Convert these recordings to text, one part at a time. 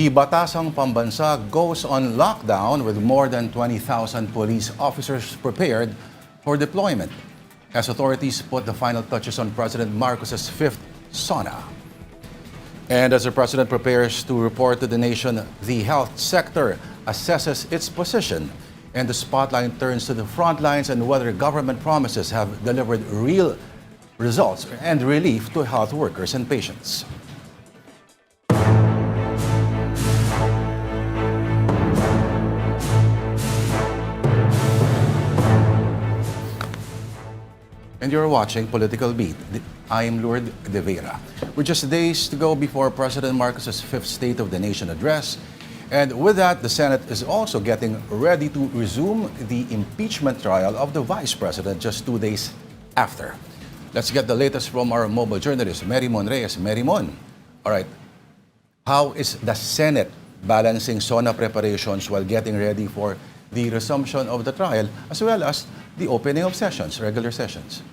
The Batasang Pambansa goes on lockdown with more than 20,000 police officers prepared for deployment as authorities put the final touches on President Marcos's fifth SONA. And as the president prepares to report to the nation, the health sector assesses its position and the spotlight turns to the front lines and whether government promises have delivered real results and relief to health workers and patients. And you're watching Political Beat. I am Lourdes De Vera. With just days to go before President Marcos's fifth State of the Nation address, and with that, the Senate is also getting ready to resume the impeachment trial of the Vice President just 2 days after. Let's get the latest from our mobile journalist, Mary Mon Reyes. Mary Mon, all right, how is the Senate balancing SONA preparations while getting ready for the resumption of the trial as well as the opening of sessions, regular sessions?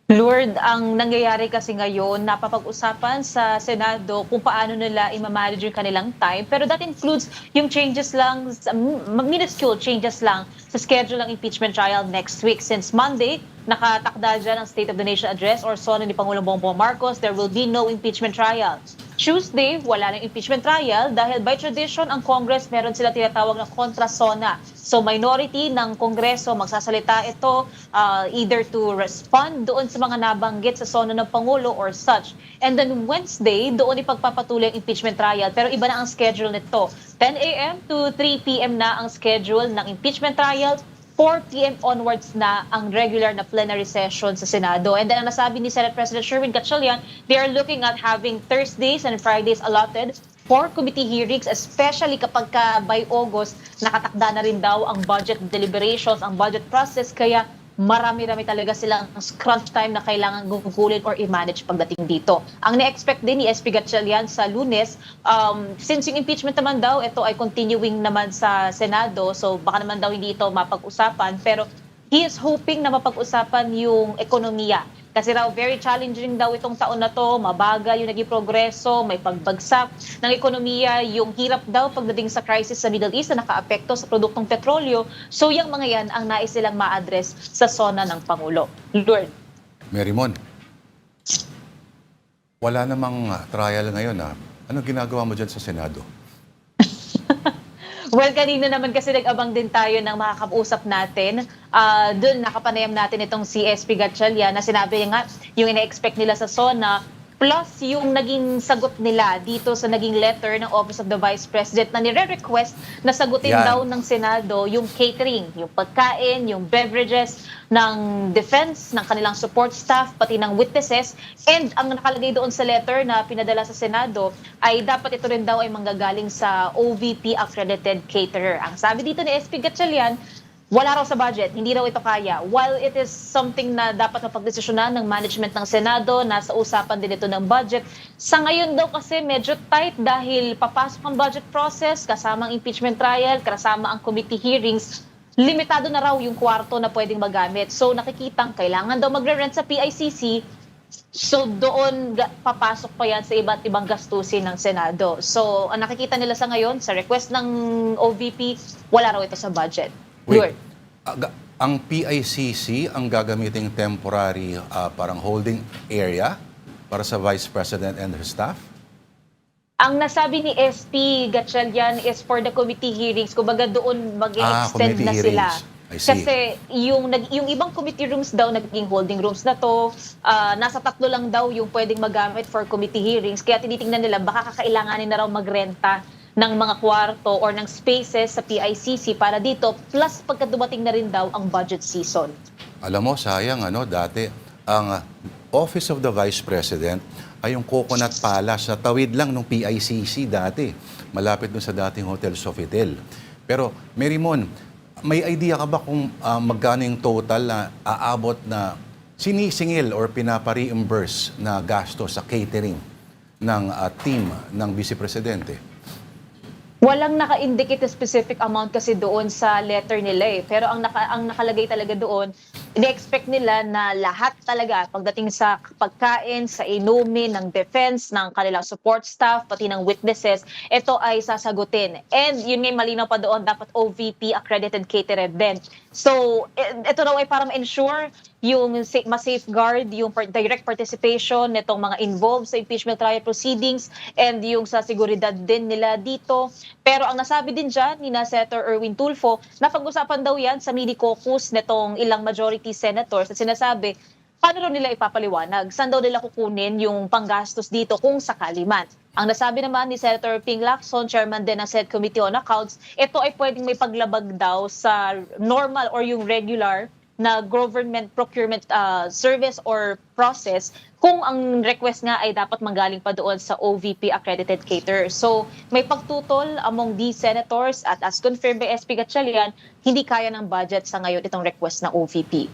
Lord, ang nangyayari kasi ngayon, napapag-usapan sa Senado kung paano nila i-manage yung kanilang time. Pero that includes yung changes lang, minuscule changes lang sa schedule ng impeachment trial next week. Since Monday, nakatakda dyan ang State of the Nation Address or SONA ni Pangulong Bongbong Marcos, there will be no impeachment trial. Tuesday, wala ng impeachment trial dahil by tradition, ang Congress meron sila tinatawag na kontra-SONA. So minority ng Kongreso, magsasalita ito either to respond doon sa mga nabanggit sa SONA ng Pangulo or such. And then Wednesday, doon ipagpapatuloy ang impeachment trial. Pero iba na ang schedule nito. 10 a.m. to 3 p.m. na ang schedule ng impeachment trial. 4 p.m. onwards na ang regular na plenary session sa Senado. And then ang nasabi ni Senate President Sherwin Gatchalian, they are looking at having Thursdays and Fridays allotted for committee hearings, especially kapag by August, nakatakda na rin daw ang budget deliberations, ang budget process. Kaya marami-rami talaga silang crunch time na kailangan gugulin or i-manage pagdating dito. Ang na-expect din ni SP Gatchalian sa Lunes, since yung impeachment naman daw, ito ay continuing naman sa Senado, so baka naman daw hindi ito mapag-usapan, pero he is hoping na mapag-usapan yung ekonomiya. Kasi raw very challenging daw itong taon na to, mabagal yung naging progreso, may pagbagsak ng ekonomiya, yung hirap daw pagdating sa crisis sa Middle East na nakaapekto sa produktong petrolyo. So yung mga yan ang nais silang ma-address sa SONA ng Pangulo. Lord. Mary Mon, wala namang trial ngayon. Ano ginagawa mo dyan sa Senado? Well, kanina naman kasi nag-abang din tayo ng makakausap natin. Doon nakapanayam natin itong si SP Gatchalian na sinabi nga yung ina-expect nila sa SONA plus yung naging sagot nila dito sa naging letter ng Office of the Vice President na nire-request na sagutin daw ng Senado yung catering, yung pagkain, yung beverages ng defense, ng kanilang support staff, pati ng witnesses. And ang nakalagay doon sa letter na pinadala sa Senado ay dapat ito rin daw ay manggagaling sa OVP accredited caterer. Ang sabi dito ni SP Gatchalian, wala raw sa budget, hindi raw ito kaya. While it is something na dapat mapagdesisyonan ng management ng Senado, nasa usapan din ito ng budget. Sa ngayon daw kasi medyo tight dahil papasok ang budget process, kasama ang impeachment trial, kasama ang committee hearings, limitado na raw yung kwarto na pwedeng magamit. So nakikitang kailangan daw magre-rent sa PICC, so doon papasok pa yan sa iba't ibang gastusin ng Senado. So ang nakikita nila sa ngayon, sa request ng OVP, wala raw ito sa budget. Wait, ang PICC ang gagamiting temporary parang holding area para sa Vice President and her staff? Ang nasabi ni SP Gatchalian is for the committee hearings. Kumbaga doon mag-extend na sila. Kasi yung ibang committee rooms daw, naging holding rooms na to, nasa 3 lang daw yung pwedeng magamit for committee hearings. Kaya tinitingnan nila, baka kakailanganin na raw magrenta ng mga kwarto or ng spaces sa PICC para dito, plus pagka dumating na rin daw ang budget season. Alam mo, sayang dati ang Office of the Vice President ay yung Coconut Palace na tawid lang ng PICC dati, malapit dun sa dating Hotel Sofitel. Pero Mary Mon, may idea ka ba kung magkano yung total na aabot na sinisingil or pinapa-reimburse na gasto sa catering ng team ng Vice Presidente? Walang naka-indicate na specific amount kasi doon sa letter nila eh. Pero ang nakalagay talaga doon ine-expect nila na lahat talaga pagdating sa pagkain, sa inumin, ng defense, ng kanilang support staff, pati ng witnesses, ito ay sasagutin. And yun nga yung malinaw pa doon, dapat OVP accredited caterer din. So, ito raw ay para ma-ensure yung ma-safeguard yung direct participation nitong mga involved sa impeachment trial proceedings and yung sa seguridad din nila dito. Pero ang nasabi din dyan ni Senator Erwin Tulfo, napag-usapan daw yan sa mini caucus nitong ilang majority senators at sinasabi, paano daw nila ipapaliwanag? Saan daw nila kukunin yung panggastos dito kung sakali man? Ang nasabi naman ni Senator Ping Lacson, chairman din ng Senate Committee on Accounts, ito ay pwedeng may paglabag daw sa normal or yung regular na government procurement service or process kung ang request nga ay dapat manggaling pa doon sa OVP accredited caterer. So may pagtutol among these senators at as confirmed by SP Gatchalian, hindi kaya ng budget sa ngayon itong request ng OVP.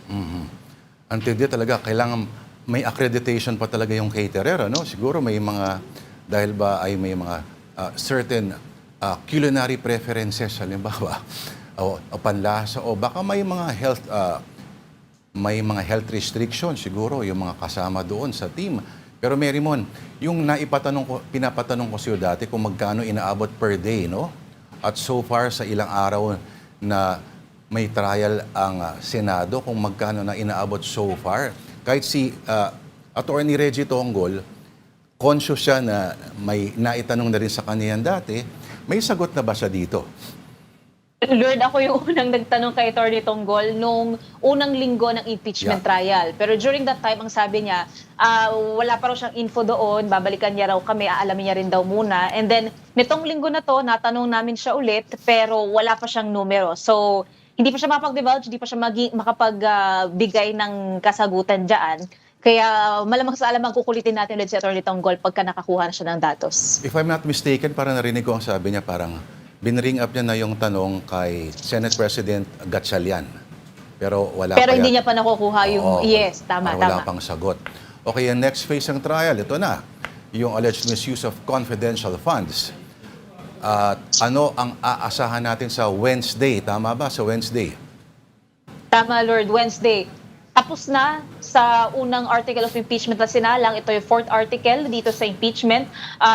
Antindi talaga, kailangan may accreditation pa talaga yung caterer, ano? Siguro may mga, dahil ba ay may mga certain culinary preferences, halimbawa, o panlasa, o baka may mga health restrictions siguro yung mga kasama doon sa team. Pero Mary Mon, yung pinapatanong ko siyo dati kung magkano inaabot per day, no? At so far sa ilang araw na may trial ang Senado, kung magkano na inaabot so far. Kahit si Attorney Reggie Tonggol, conscious siya na may naitanong na rin sa kanya dati, may sagot na ba siya dito? Lord, ako yung unang nagtanong kay Atty. Tonggol nung unang linggo ng impeachment trial. Pero during that time, ang sabi niya, wala pa raw siyang info doon, babalikan niya raw kami, aalamin niya rin daw muna. And then, nitong linggo na to, natanong namin siya ulit, pero wala pa siyang numero. So, hindi pa siya mapag-divulge, hindi pa siya makapagbigay ng kasagutan dyan. Kaya malamang sa alamang kukulitin natin ulit si Atty. Tonggol pagka nakakuha na siya ng datos. If I'm not mistaken, parang narinig ko ang sabi niya, parang binring up niya na yung tanong kay Senate President Gatchalian. Pero hindi niya pa nakukuha yung yes, tama. Wala pang sagot. Okay, ang next phase ng trial, ito na. Yung alleged misuse of confidential funds. At ano ang aasahan natin sa Wednesday? Tama ba sa Wednesday? Tama, Lord, Wednesday. Tapos na sa unang article of impeachment na sinalang, ito yung fourth article dito sa impeachment,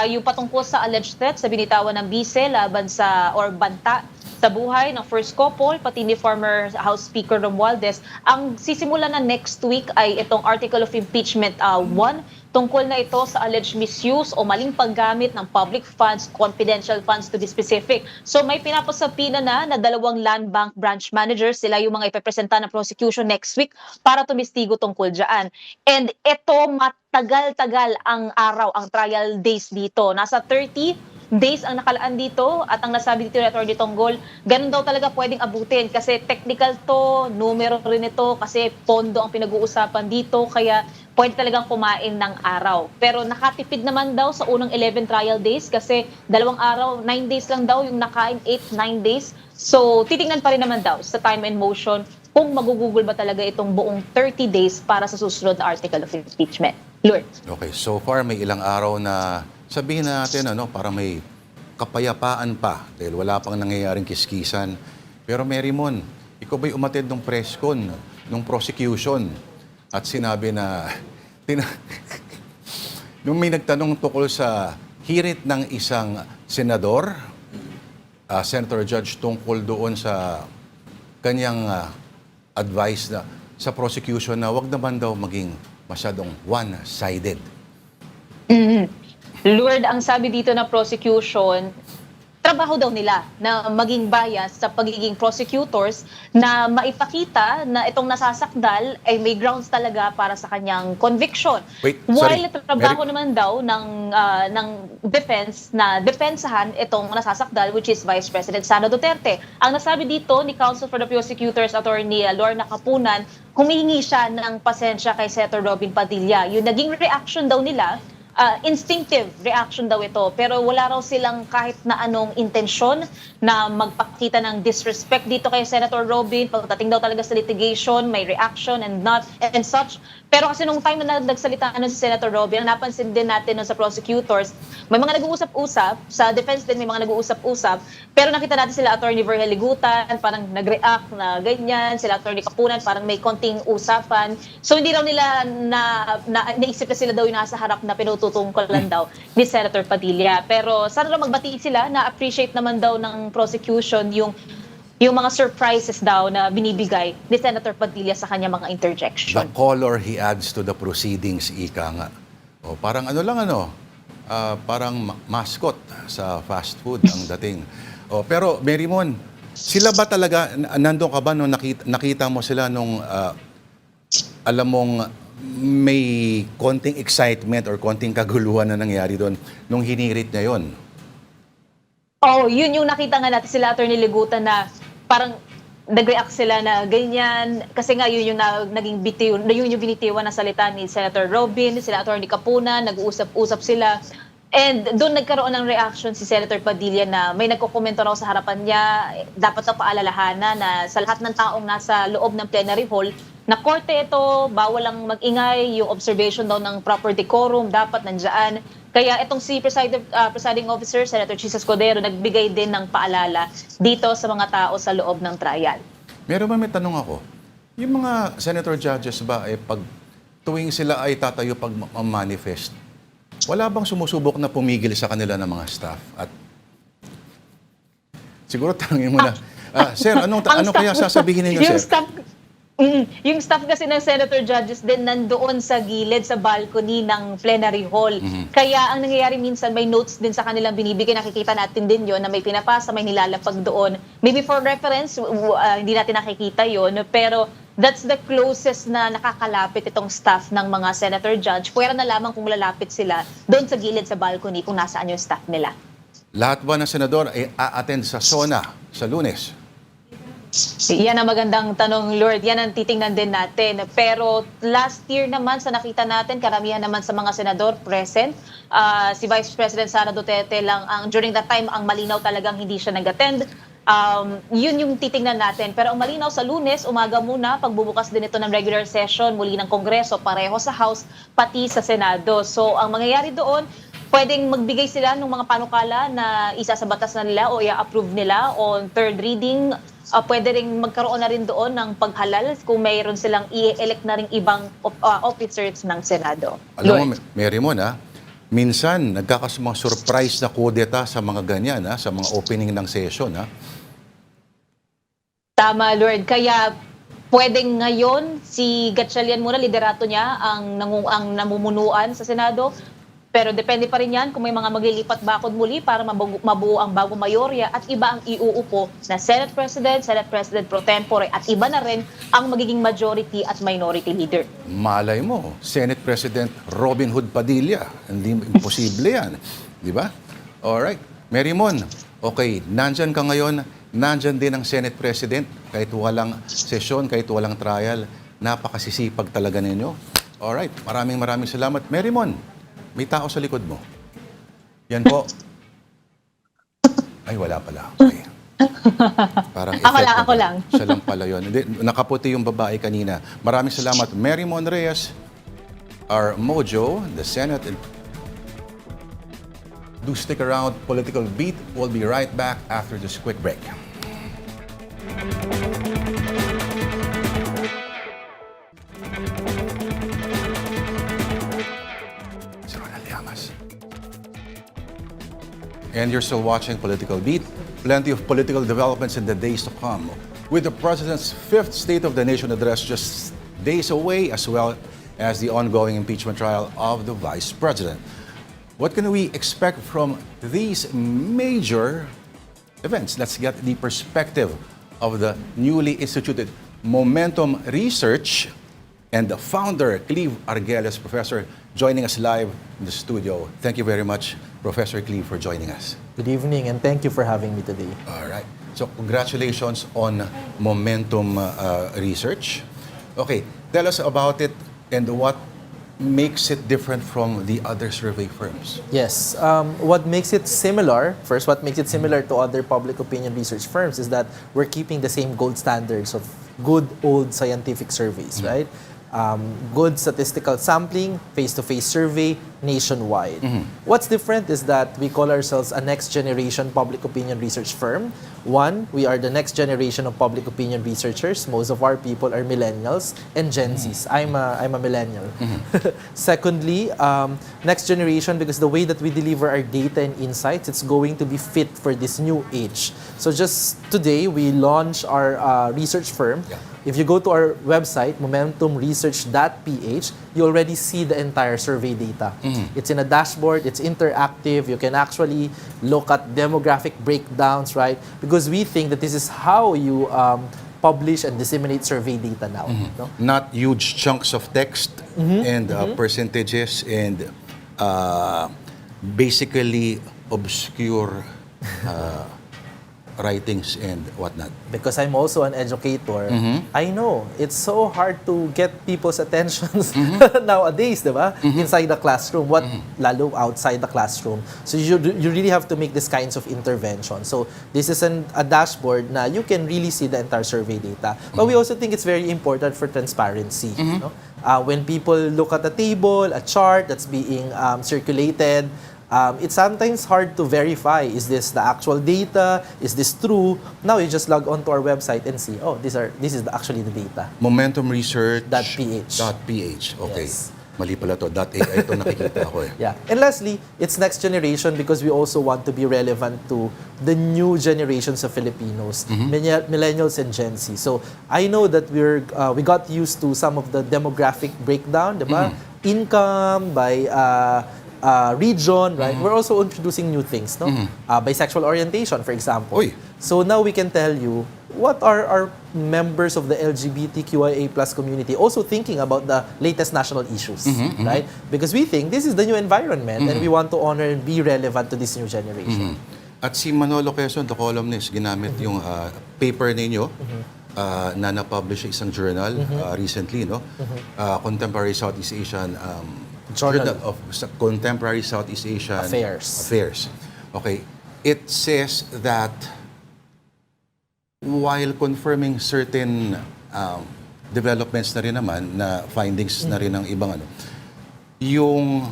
yung patungkol sa alleged threat sa binitawan ng bise laban sa, or banta sa buhay ng first couple, pati ni former House Speaker Romualdez. Ang sisimula na next week ay itong article of impeachment 1, tungkol na ito sa alleged misuse o maling paggamit ng public funds, confidential funds to be specific. So may pinapasapina na 2 land bank branch managers, sila yung mga ipepresenta ng prosecution next week para tumistigo tungkol dyan. And ito matagal-tagal ang araw, ang trial days dito. Nasa 30 days ang nakalaan dito at ang nasabi dito ni Atty. Tonggol, ganun daw talaga pwedeng abutin kasi technical to, numero rin ito kasi pondo ang pinag-uusapan dito kaya pwede talagang kumain ng araw. Pero nakatipid naman daw sa unang 11 trial days kasi 2 araw, 9 days lang daw yung nakain, 8-9 days. So titingnan pa rin naman daw sa time and motion kung magugugol ba talaga itong buong 30 days para sa susunod na article of impeachment. Lord. Okay, so far may ilang araw na sabihin natin para may kapayapaan pa dahil wala pang nangyayaring kiskisan. Pero Mary Mon, ikaw ba'y umatid ng press con, ng prosecution at sinabi na nung may nagtanong tukol sa hirit ng isang senador, Senator Judge tungkol doon sa kanyang advice na sa prosecution na wag naman daw maging masyadong one-sided. Lord, ang sabi dito na prosecution, trabaho daw nila na maging bias sa pagiging prosecutors na maipakita na itong nasasakdal ay may grounds talaga para sa kanyang conviction. Wait, While trabaho naman daw ng defense na depensahan itong nasasakdal, which is Vice President Sara Duterte. Ang nasabi dito ni Counsel for the Prosecutors Attorney Lorna Capunan, humihingi siya ng pasensya kay Senator Robin Padilla. Yung naging reaction daw nila, instinctive reaction daw ito, pero wala raw silang kahit na anong intensyon na magpakita ng disrespect dito kay Senator Robin. Pagdating daw talaga sa litigation, may reaction and such. Pero kasi nung time na nagsalita si Senator Robin, ang napansin din natin nun sa prosecutors, may mga nag-uusap-usap, sa defense din may mga nag-uusap-usap, pero nakita natin sila Attorney Virgel Ligutan, parang nag-react na ganyan, sila Attorney Kapunan, parang may konting usapan. So hindi raw nila naisip na sila daw yung nasa harap na pinututungkolan daw ni Senator Padilla. Pero sana raw magbati sila, na-appreciate naman daw ng prosecution yung mga surprises daw na binibigay ni Senator Padilla sa kanya mga interjection. The color he adds to the proceedings, ika nga. O, parang parang mascot sa fast food ang dating. O, pero Mary Mon, sila ba talaga, nandun ka ba nung nakita mo sila nung alam mong may konting excitement or konting kaguluhan na nangyari doon nung hinirit niya yon? Oh, yun yung nakita nga natin sila Attorney Ligutan na parang nag-react sila na ganyan kasi nga yun yung naging bitiw, yun yung binitiwan na salita ni Senator Robin, sila Attorney Kapunan, nag-uusap-usap sila. And doon nagkaroon ng reaction si Senator Padilla na may nagkokomento raw sa harapan niya, dapat na paalalahanan na sa lahat ng taong nasa loob ng plenary hall, na korte ito, bawal lang mag-ingay, yung observation daw ng proper decorum, dapat nandiyan. Kaya itong si presiding officer, Senator Chis Escudero, nagbigay din ng paalala dito sa mga tao sa loob ng trial. Meron ba may tanong ako? Yung mga senator judges ba, pag tuwing sila ay tatayo pag manifest, wala bang sumusubok na pumigil sa kanila ng mga staff? At siguro tanongin mo na, Sir, ano kaya sasabihin ninyo, Sir? Yung staff kasi ng senator judges din nandoon sa gilid, sa balcony ng plenary hall. Kaya ang nangyayari minsan, may notes din sa kanilang binibigay. Nakikita natin din yon na may pinapasa, may nilalapag doon. Maybe for reference, hindi natin nakikita yon, pero that's the closest na nakakalapit itong staff ng mga senator judge. Pwera na lamang kung lalapit sila doon sa gilid, sa balcony, kung nasaan yung staff nila. Lahat ba ng senador ay a-attend sa SONA sa Lunes? Yan ang magandang tanong, Lord. Yan ang titingnan din natin. Pero last year naman, sa nakita natin, karamihan naman sa mga senador present. Si Vice President Sara Duterte lang, during that time, ang malinaw talagang hindi siya nag-attend. Yun yung titingnan natin. Pero ang malinaw sa Lunes, umaga muna, pagbubukas din ito ng regular session, muli ng Kongreso, pareho sa House, pati sa Senado. So ang mangyayari doon, pwedeng magbigay sila ng mga panukala na isa sa batas na nila o i-approve nila on third reading. Pwede rin magkaroon na rin doon ng paghalal kung mayroon silang i-elect na rin ibang officers ng Senado. Alam mo, Mary Mon, minsan nagkakasamang surprise na kudeta sa mga ganyan, sa mga opening ng session. Tama, Lord. Kaya pwedeng ngayon si Gatchalian muna, liderato niya ang namumunuan sa Senado. Pero depende pa rin yan kung may mga maglilipat bakod muli para mabuo ang bagong mayorya at iba ang iuupo na Senate President Pro Tempore at iba na rin ang magiging majority at minority leader. Malay mo, Senate President Robin Hood Padilla. Hindi imposible yan. Di ba? Alright. Mary Mon, okay, nandyan ka ngayon, nandyan din ang Senate President, kahit walang sesyon, kahit walang trial, napakasisipag talaga ninyo. Alright, maraming salamat. Mary Mon, may tao sa likod mo. Yan po. Ay, wala pala. Okay. Parang Ako lang. Siya lang pala yun. Hindi, nakaputi yung babae kanina. Maraming salamat. Mary Mon Reyes, our mojo, the Senate. Do stick around. Political Beat. We'll be right back after this quick break. And you're still watching Political Beat. Plenty of political developments in the days to come. With the President's fifth State of the Nation address just days away, as well as the ongoing impeachment trial of the Vice President. What can we expect from these major events? Let's get the perspective of the newly instituted Momentum Research and the founder, Cleve Argüelles, Professor, joining us live in the studio. Thank you very much, Professor Cleve, for joining us. Good evening, and thank you for having me today. All right. So, congratulations on Momentum Research. Okay, tell us about it and what makes it different from the other survey firms? Yes. What makes it similar, first, what makes it similar to other public opinion research firms is that we're keeping the same gold standards of good old scientific surveys, right? Good statistical sampling, face-to-face survey, nationwide. What's different is that we call ourselves a next-generation public opinion research firm. One, we are the next generation of public opinion researchers. Most of our people are millennials and Gen Zs. I'm a millennial. Secondly, next generation because the way that we deliver our data and insights, it's going to be fit for this new age. So just today, we launch our research firm. Yeah. If you go to our website, momentumresearch.ph, you already see the entire survey data. It's in a dashboard, it's interactive, you can actually look at demographic breakdowns, right? Because we think that this is how you publish and disseminate survey data now. No? Not huge chunks of text and percentages and basically obscure writings and whatnot. Because I'm also an educator, I know it's so hard to get people's attentions nowadays, diba? Inside the classroom, what lalo outside the classroom. So you really have to make these kinds of interventions. So this is a dashboard na you can really see the entire survey data. But we also think it's very important for transparency. No? When people look at a table, a chart that's being circulated, it's sometimes hard to verify, is this the actual data? Is this true? Now you just log on to our website and see, oh, this is actually the data. Momentumresearch.ph. Okay. Yes. Mali pala to. .ai ito nakikita ako eh. Yeah. And lastly, it's next generation because we also want to be relevant to the new generations of Filipinos, millennials and Gen Z. So I know that we got used to some of the demographic breakdown, diba? Income by region, right? We're also introducing new things, no? Bisexual orientation, for example. Oy. So now we can tell you what are our members of the LGBTQIA+ community also thinking about the latest national issues, right? Because we think this is the new environment and we want to honor and be relevant to this new generation. At si Manolo Quezon, the columnist, ginamit yung paper ninyo na na-publish sa isang journal recently, no? Contemporary Southeast Asian Journal of Contemporary Southeast Asian Affairs. Okay. It says that while confirming certain developments na rin naman, na findings na rin ng ibang yung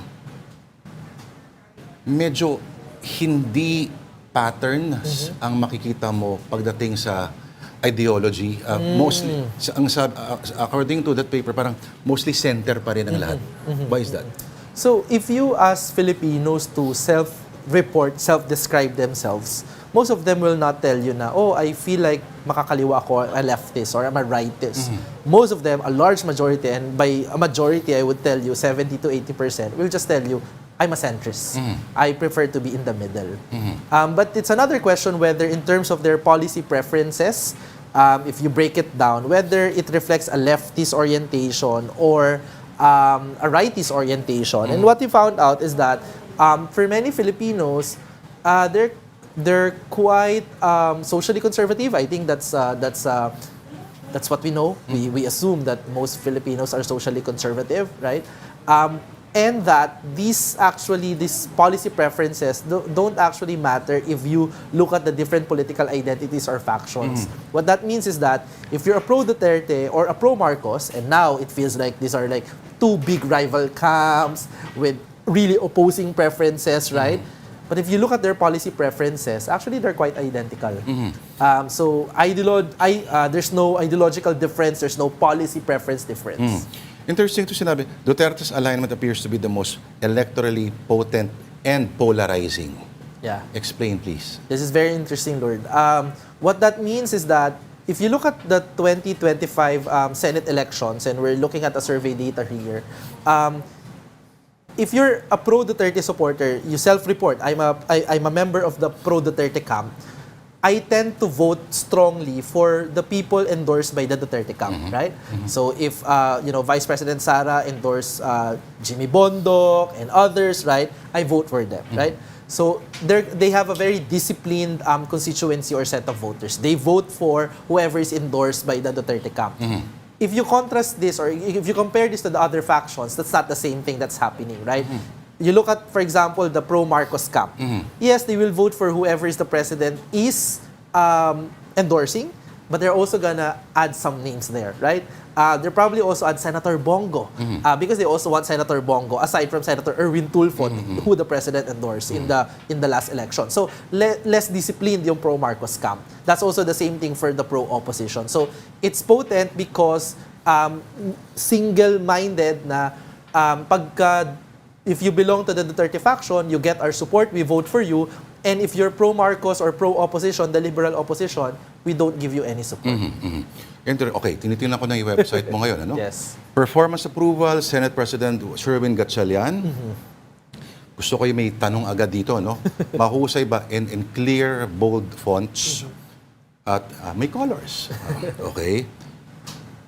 medyo hindi patterns ang makikita mo pagdating sa ideology. Mostly, according to that paper, parang mostly center pa rin ang lahat. Why is that? So, if you ask Filipinos to self-report, self-describe themselves, most of them will not tell you na, oh, I feel like makakaliwa ako, a leftist, or I'm a rightist. Most of them, a large majority, and by a majority, I would tell you, 70 to 80%, will just tell you, I'm a centrist. I prefer to be in the middle. But it's another question whether in terms of their policy preferences, if you break it down, whether it reflects a leftist orientation or a rightist orientation. And what we found out is that for many Filipinos, they're quite socially conservative. I think that's what we know. We assume that most Filipinos are socially conservative, right? And that these policy preferences don't actually matter if you look at the different political identities or factions. What that means is that if you're a pro-Duterte or a pro-Marcos, and now it feels like these are like two big rival camps with really opposing preferences, right? But if you look at their policy preferences, actually they're quite identical. So there's no ideological difference, there's no policy preference difference. Interesting to sinabi, Duterte's alignment appears to be the most electorally potent and polarizing. Yeah. Explain, please. This is very interesting, Lord. What that means is that if you look at the 2025 Senate elections, and we're looking at the survey data here, if you're a pro-Duterte supporter, you self-report, I'm a member of the pro-Duterte camp, I tend to vote strongly for the people endorsed by the Duterte camp, right? So if Vice President Sara endorsed Jimmy Bondoc and others, right, I vote for them, right? So they have a very disciplined constituency or set of voters. They vote for whoever is endorsed by the Duterte camp. if you contrast this or if you compare this to the other factions, that's not the same thing that's happening, right? You look at, for example, the pro-Marcos camp. Yes, they will vote for whoever is the president is endorsing, but they're also gonna add some names there, right? They'll probably also add Senator Bongo because they also want Senator Bongo aside from Senator Erwin Tulfo, who the president endorsed in the last election. So less disciplined yung pro-Marcos camp. That's also the same thing for the pro-opposition. So it's potent because single-minded na if you belong to the Duterte faction, you get our support, we vote for you. And if you're pro-Marcos or pro-opposition, the liberal opposition, we don't give you any support. Okay, tinitingnan ko na yung website mo ngayon, ano? Yes. Performance approval, Senate President Sherwin Gatchalian. Gusto ko yung may tanong agad dito, no? Mahusay ba in clear, bold fonts at may colors? Okay.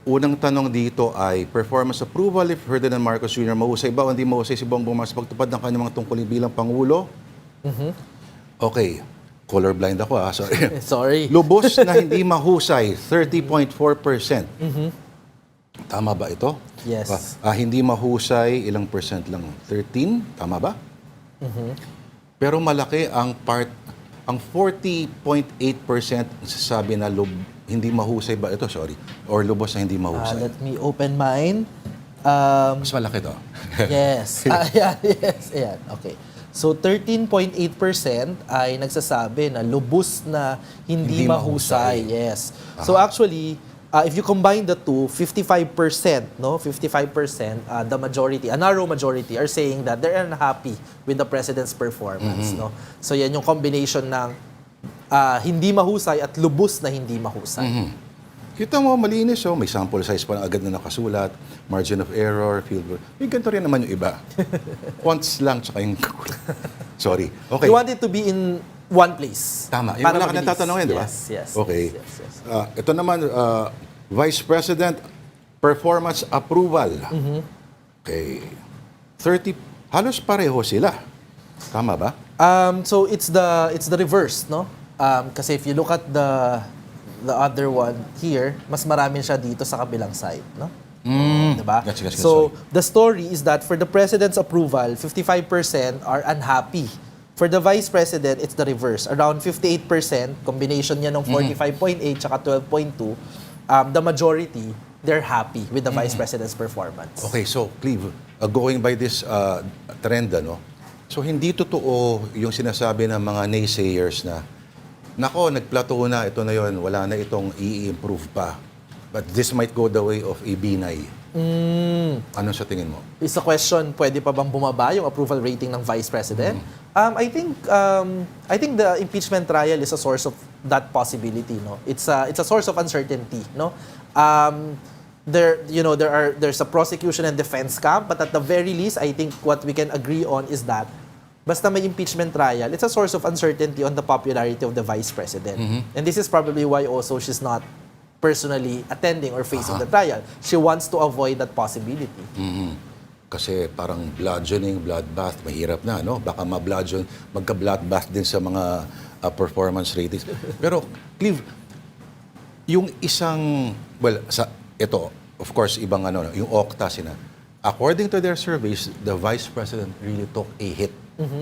Unang tanong dito ay performance approval if Ferdinand Marcos Jr. mahusay ba o hindi mahusay si Bongbong Marcos sa pagtupad ng kanyang mga tungkulin bilang Pangulo? Okay. Colorblind ako sorry. Sorry. Lubos na hindi mahusay, 30.4%. Tama ba ito? Yes. Hindi mahusay, ilang percent lang? 13? Tama ba? Pero malaki ang 40.8% sasabi na hindi mahusay ba ito? Sorry. Or lubos na hindi mahusay. Let me open mine. Mas malaki to. Yes. Yes. Ayan. Okay. So 13.8% ay nagsasabi na lubos na hindi mahusay. Yes. So actually, if you combine the two, 55%, no? 55%, the majority, a narrow majority are saying that they're unhappy with the president's performance, no? So yan yung combination ng hindi mahusay at lubos na hindi mahusay. Kita mo, malinis may sample size pa agad na nakasulat, margin of error, field. May ganito rin naman yung iba. Fonts lang, tsaka yung sorry. Okay. You want it to be in one place. Tama. Yung wala ka mabilis. natatanungin, di ba? Yes. Okay. Yes. Ito naman, Vice President Performance Approval. Okay. 30, halos pareho sila. Tama ba? So it's the reverse, no? Kasi if you look at the other one here, mas marami siya dito sa kabilang side, no? Diba? Gotcha, So the story is that for the president's approval, 55% are unhappy. For the vice president, it's the reverse. Around 58%, combination niya ng 45.8 tsaka 12.2, the majority, they're happy with the vice president's performance. Okay, so Cleve, going by this trend, so hindi totoo yung sinasabi ng mga naysayers na nako, nag-plateau na, ito na yon, wala na itong i-improve pa. But this might go the way of a Binay. Ano sa tingin mo? Is the question, pwede pa bang bumaba yung approval rating ng vice president? I think the impeachment trial is a source of that possibility, no? It's a source of uncertainty, no? There's a prosecution and defense camp, but at the very least, I think what we can agree on is that basta may impeachment trial, it's a source of uncertainty on the popularity of the vice president. And this is probably why also she's not personally attending or facing the trial. She wants to avoid that possibility. Kasi parang bludgeoning, bloodbath, mahirap na, no? Baka magka-bloodbath din sa mga performance ratings. Pero, Cleve, yung isang, ito, of course, ibang yung Okta according to their surveys, the vice president really took a hit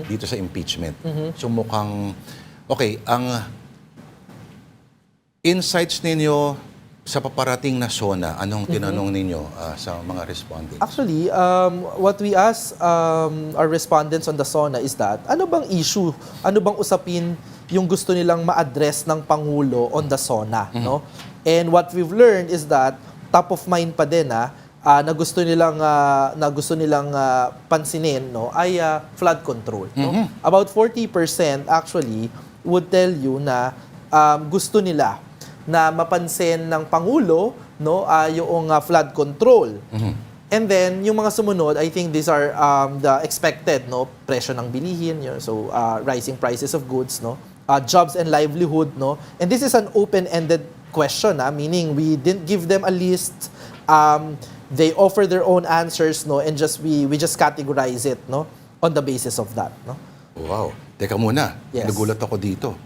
dito sa impeachment. So mukhang, okay, ang insights ninyo sa paparating na SONA, anong tinanong ninyo sa mga respondents? Actually, what we asked our respondents on the SONA is that, ano bang issue, ano bang usapin yung gusto nilang ma-address ng Pangulo on the SONA, no? And what we've learned is that top of mind pa din na gusto nilang pansinin, no, ay flood control, no? About 40% actually would tell you na gusto nila na mapansin ng Pangulo, no, yung flood control. And then yung mga sumunod, I think these are the expected, no, presyo ng bilihin, so rising prices of goods, no, jobs and livelihood, no. And this is an open-ended question, meaning we didn't give them a list. They offer their own answers, no, and we just categorize it, no, on the basis of that, no. Wow. Teka muna. Yes. Nagulat ako dito.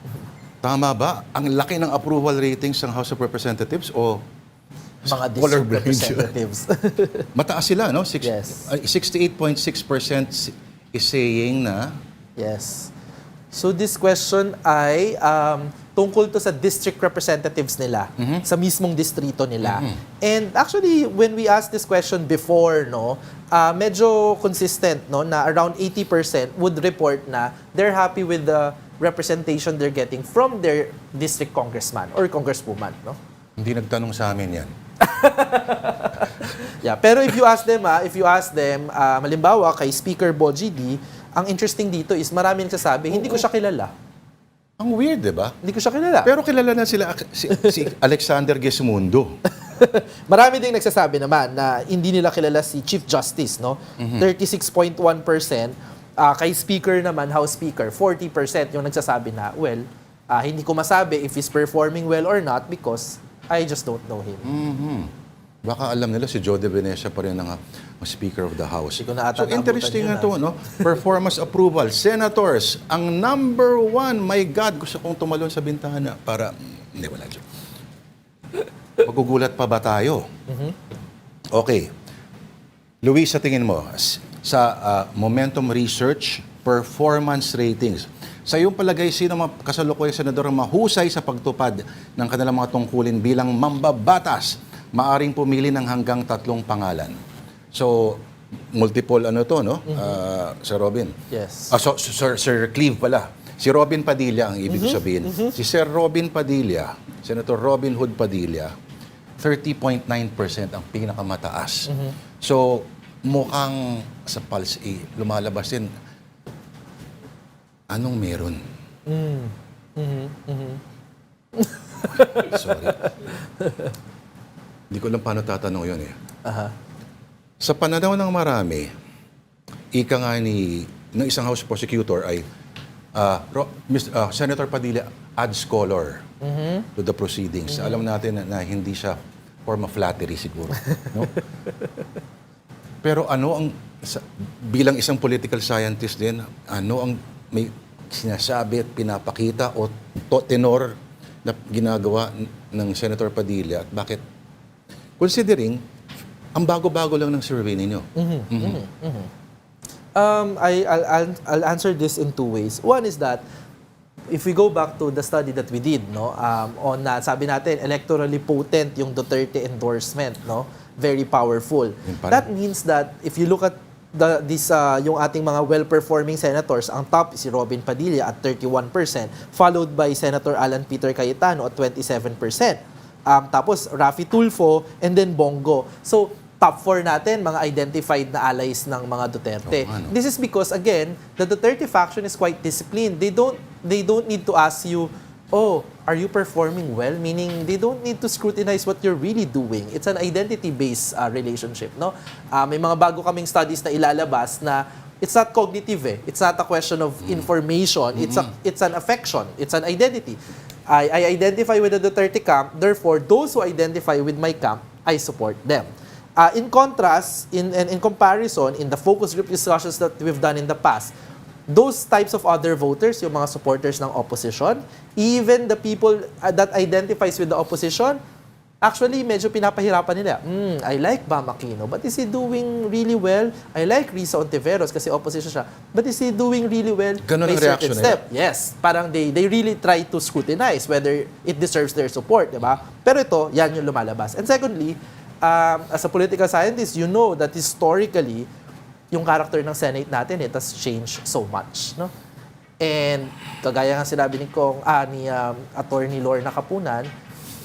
Tama ba? Ang laki ng approval ratings ng House of Representatives o mga district Colorblind yun. representatives. Mataas sila, no? Yes. 68.6% is saying na Yes. So this question ay tungkol to sa district representatives nila, sa mismong distrito nila. And actually, when we asked this question before, no, medyo consistent, no, na around 80% would report na they're happy with the representation they're getting from their district congressman or congresswoman, no? hindi nagtanong sa amin yan. Yeah, pero if you ask them, malimbawa kay Speaker Boji D, ang interesting dito is marami nagsasabi, hindi ko siya kilala. Ang weird, di ba? Hindi ko siya kilala. Pero kilala na sila si Alexander Gesmundo. Marami ding nagsasabi naman na hindi nila kilala si Chief Justice, no? 36.1%. Kay Speaker naman, House Speaker, 40% yung nagsasabi na, well, hindi ko masabi if he's performing well or not because I just don't know him. Baka alam nila si Joe De Venecia pa rin ang Speaker of the House. Hindi ko na ata So interesting na naabutan ito, no? Performance approval. Senators, ang number one, my God, gusto kong tumalon sa bintana para... Hindi, wala dyan. Magugulat pa ba tayo? Okay. Luis, sa tingin mo, sa Momentum Research, performance ratings, sa iyong palagay, sino mga kasalukuyang senador ang mahusay sa pagtupad ng kanilang mga tungkulin bilang mambabatas? Maaring pumili ng hanggang 3 pangalan. So, multiple ano to, no? Sir Robin. Yes. Sir Cleve pala. Si Robin Padilla ang ibig sabihin. Si Sir Robin Padilla, Senator Robin Hood Padilla, 30.9% ang pinakamataas. So, mukhang sa Pulse A, lumalabas din, anong meron? Sorry. Hindi ko alam paano tatanong yun eh. Sa pananaw ng marami, ika nga ng isang House Prosecutor ay Senator Padilla adds color to the proceedings. Alam natin na hindi siya form of flattery siguro. No? Pero ano ang, bilang isang political scientist din, ano ang may sinasabi at pinapakita o tenor na ginagawa ng Senator Padilla at bakit? Considering, ang bago-bago lang ng survey ninyo. I'll answer this in 2 ways. One is that if we go back to the study that we did, no, on sabi natin electorally potent yung Duterte endorsement, no, very powerful. That means that if you look at yung ating mga well-performing senators, ang top is si Robin Padilla at 31%, followed by Senator Alan Peter Cayetano at 27%. Tapos Raffy Tulfo and then Bongo. So top 4 natin, mga identified na allies ng mga Duterte. This is because, again, the Duterte faction is quite disciplined. They don't need to ask you, oh, are you performing well? Meaning, they don't need to scrutinize what you're really doing. It's an identity-based relationship, no? May mga bago kaming studies na ilalabas na it's not cognitive eh. It's not a question of information. It's an affection. It's an identity. I identify with the Duterte camp, therefore, those who identify with my camp, I support them. In contrast, in comparison, in the focus group discussions that we've done in the past, those types of other voters, yung mga supporters ng opposition, even the people that identifies with the opposition, actually, medyo pinapahirapan nila. I like Bam Aquino, but is he doing really well? I like Risa Ontiveros kasi opposition siya. But is he doing really well? Ganun ang reaction nila. Yes. Parang they really try to scrutinize whether it deserves their support, di ba? Pero ito, yan yung lumalabas. And secondly, as a political scientist, you know that historically, yung character ng Senate natin, it has changed so much, no? And kagaya nga sinabi ni Attorney Lorna Kapunan,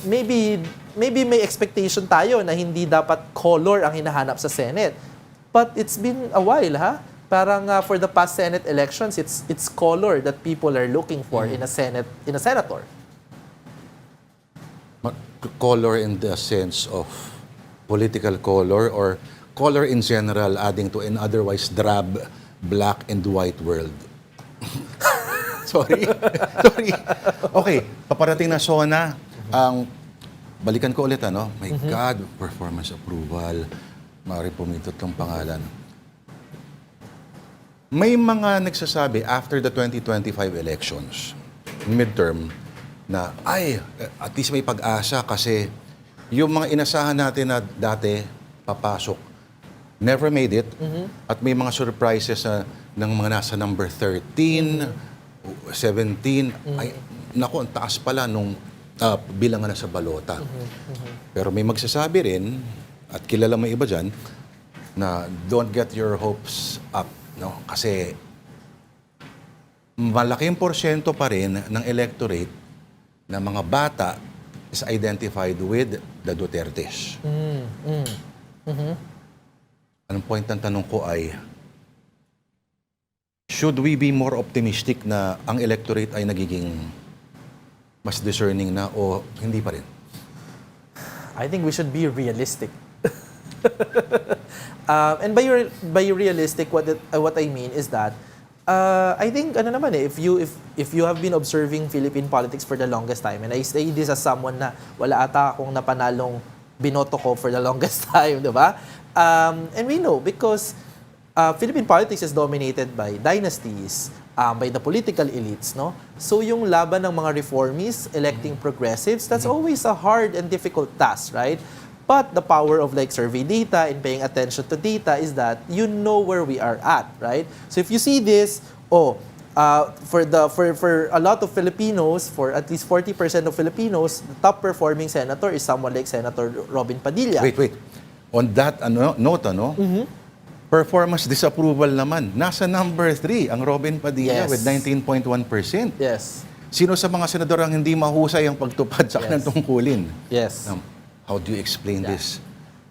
maybe may expectation tayo na hindi dapat color ang hinahanap sa Senate. But it's been a while, ha? Parang for the past Senate elections, it's color that people are looking for in a senator. Color in the sense of political color or color in general adding to an otherwise drab black and white world. Sorry. Okay, paparating na SONA. Balikan ko ulit, ano? My God, performance approval. Maaari pumintot ng pangalan. May mga nagsasabi after the 2025 elections, midterm, na at least may pag-asa kasi yung mga inasahan natin na dati papasok, never made it. At may mga surprises ng mga nasa number 13, 17. Ay, naku, ang taas pala nung bilangan na sa balota. Pero may magsasabi rin, at kilala mo iba dyan, na don't get your hopes up. No? Kasi malaking porsyento pa rin ng electorate na mga bata is identified with the Dutertes. Ang point ng tanong ko ay, should we be more optimistic na ang electorate ay nagiging mas discerning na o hindi pa rin? I think we should be realistic. And by realistic, what I mean is that I think if you have been observing Philippine politics for the longest time, and I say this as someone na wala ata akong napanalong binoto ko for the longest time, di ba? And we know because Philippine politics is dominated by dynasties, by the political elites, no? So yung laban ng mga reformists, electing progressives, that's always a hard and difficult task, right? But the power of like survey data and paying attention to data is that you know where we are at, right? So if you see this, for a lot of Filipinos, for at least 40% of Filipinos, the top performing senator is someone like Senator Robin Padilla. Wait. On that note, performance disapproval naman. Nasa number 3 ang Robin Padilla Yes. with 19.1%. Yes. Sino sa mga senador ang hindi mahusay ang pagtupad sa kanilang tungkulin? Yes. How do you explain this,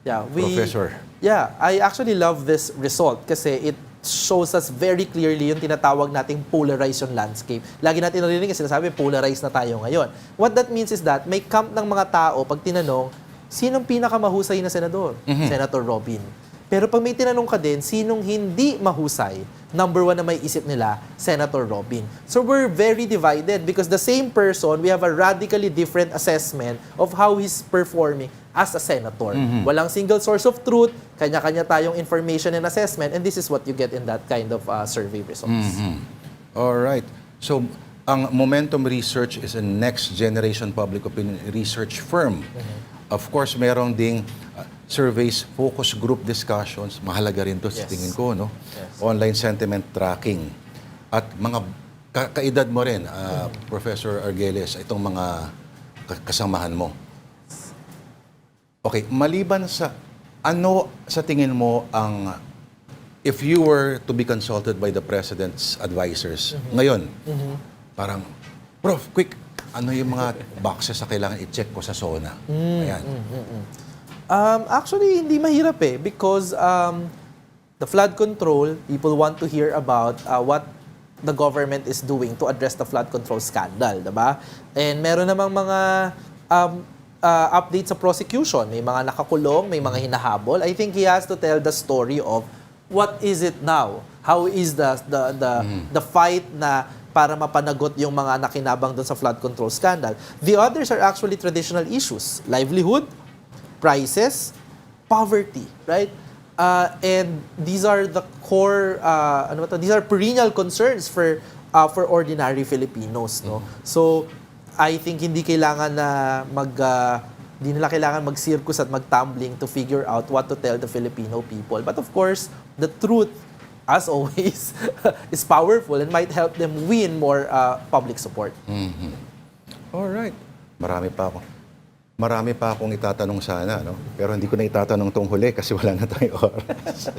Yeah, Professor? Yeah, I actually love this result kasi it shows us very clearly yung tinatawag nating polarization landscape. Lagi natin narinig kasi sinasabi, polarized na tayo ngayon. What that means is that may camp ng mga tao pag tinanong, sinong pinakamahusay na senador? Senator Robin. Pero pag may tinanong ka din, sinong hindi mahusay? Number 1 na may isip nila, Senator Robin. So we're very divided because the same person, we have a radically different assessment of how he's performing as a senator. Walang single source of truth, kanya-kanya tayong information and assessment, and this is what you get in that kind of survey results. All right. So, ang Momentum Research is a next-generation public opinion research firm. Of course, merong ding surveys, focus group discussions. Mahalaga rin to sa Yes. tingin ko, no? Yes. Online sentiment tracking. At mga kaedad mo rin, Professor Argeles, itong mga kasamahan mo. Okay, maliban sa ano sa tingin mo ang if you were to be consulted by the President's advisors ngayon, parang, Prof, quick, ano yung mga boxes na kailangan i-check ko sa SONA? Ayan. Actually, hindi mahirap because the flood control, people want to hear about what the government is doing to address the flood control scandal, diba? And meron namang mga updates sa prosecution. May mga nakakulong, may mga hinahabol. I think he has to tell the story of what is it now? How is the fight na para mapanagot yung mga nakinabang doon sa flood control scandal? The others are actually traditional issues. Livelihood, prices, poverty, right? And these are the core, these are perennial concerns for ordinary Filipinos, no? So, I think hindi kailangan na hindi nila kailangan mag-circus at mag-tumbling to figure out what to tell the Filipino people. But of course, the truth, as always, is powerful and might help them win more public support. All right. Marami pa akong itatanong sana, no? Pero hindi ko na itatanong tong huli kasi wala na tayong oras.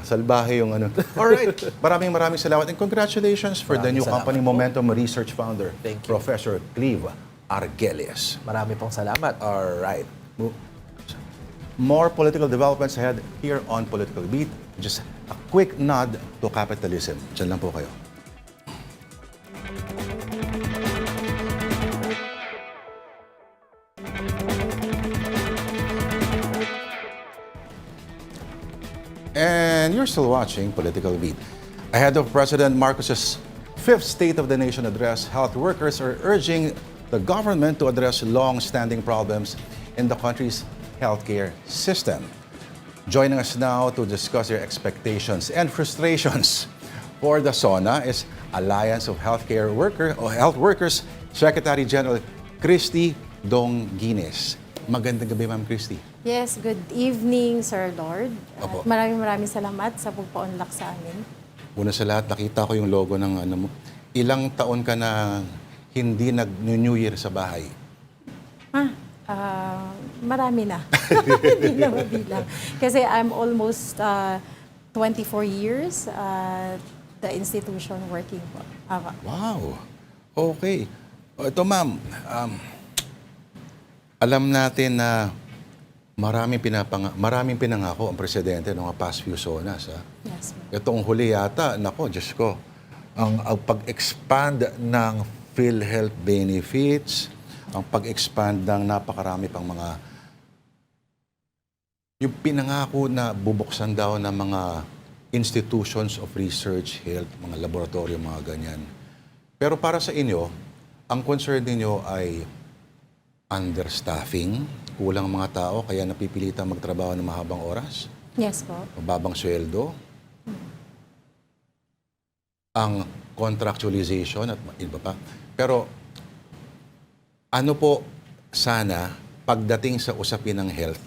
Salbahe yung ano. All right. Maraming salamat and congratulations for the new Salamat company, po. Momentum Research founder, Thank you. Professor Cleve Argeles. Marami pong salamat. All right. More political developments ahead here on Political Beat. Just a quick nod to capitalism. Diyan lang po kayo. And you're still watching Political Beat. Ahead of President Marcos's fifth State of the Nation address, health workers are urging the government to address long-standing problems in the country's healthcare system. Joining us now to discuss their expectations and frustrations for the SONA is Alliance of Health Workers Secretary General Christy Dong Guinness. Magandang gabi, Ma'am Christy. Yes, good evening, Sir Lord. Opo. At maraming salamat sa pagpa-unlock sa amin. Una sa lahat, nakita ko yung logo ng ano mo. Ilang taon ka na hindi nag-New Year sa bahay? Marami na. Hindi na mabilang. Kasi I'm almost 24 years at the institution working po. Wow. Okay. Ito, Ma'am. Alam natin na maraming pinangako ang presidente ng mga past few zonas. Yes, ma'am. Itong huli yata, nako, Diyos ko, ang pag-expand ng PhilHealth benefits, ang pag-expand ng napakarami pang mga, yung pinangako na bubuksan daw ng mga institutions of research, health, mga laboratorio, mga ganyan. Pero para sa inyo, ang concern ninyo ay understaffing, kulang ang mga tao, kaya napipilitan magtrabaho ng mahabang oras, Yes po. mababang sweldo, ang contractualization at iba pa. Pero ano po sana pagdating sa usapin ng health